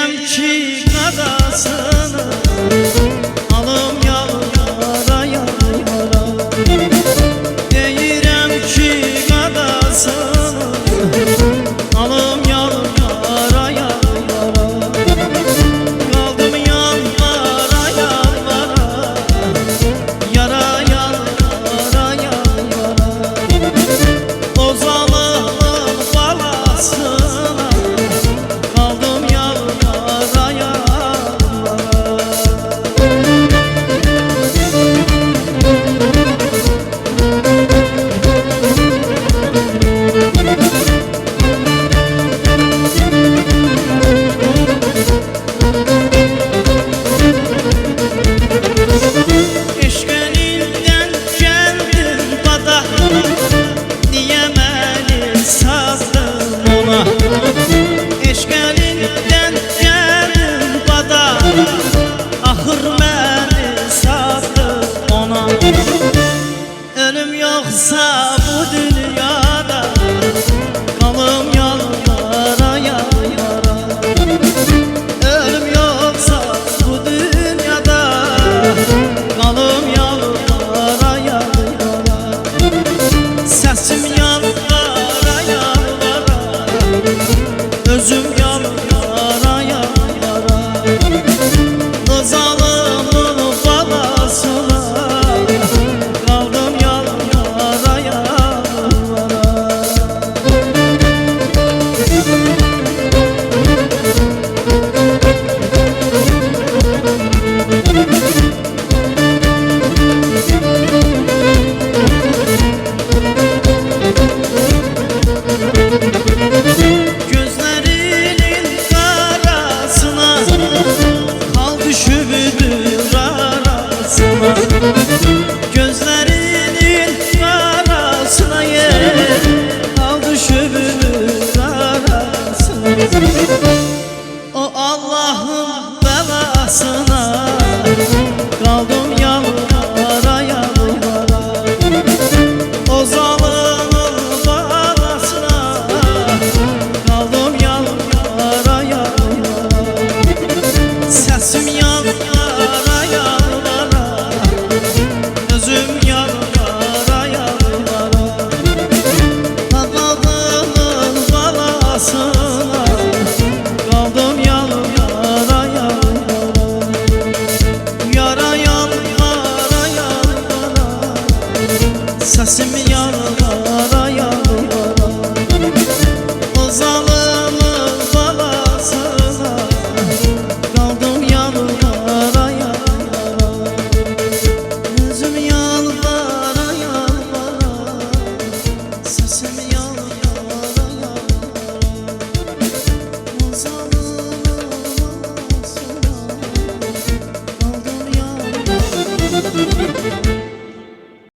Deyirəm ki qadasını alım yara yara. Deyirəm ki qadasını alım yara yara. Qaldım yanlara yanlara, yara yara yara. O zalımın balasına qaldım yara yara. Eşqin ildən gəldim bada, niyə məni sazdın ona? Eşqin ildən gəldim bada, axır məni sazdın ona. Ölüm yoxsa bu dünyada, qalım yara yara. Ölüm yoxsa bu dünyada, qalım yara yara. Səsim yalvara yalvara, özüm yalvara yalvara. O zalımın balasına qaldım yalvara yalvara. Gözlerinin karasına kal düşübüdür arasına. Gözlerinin karasına yer kal düşübüdür arasına. O Allah'ın belasına kaldım yalvara yalvara. O zalımın balasına qaldım yalvara yalvara. Səsim yalvara yalvara, özüm yalvara yalvara. Allah'ın balasına qaldım yalvara yalvara. Yara yalvara yalvara, səsim yalvara yalvara. O zalımın balasına qaldım yalvara yalvara. Özüm yalvara yalvara, səsim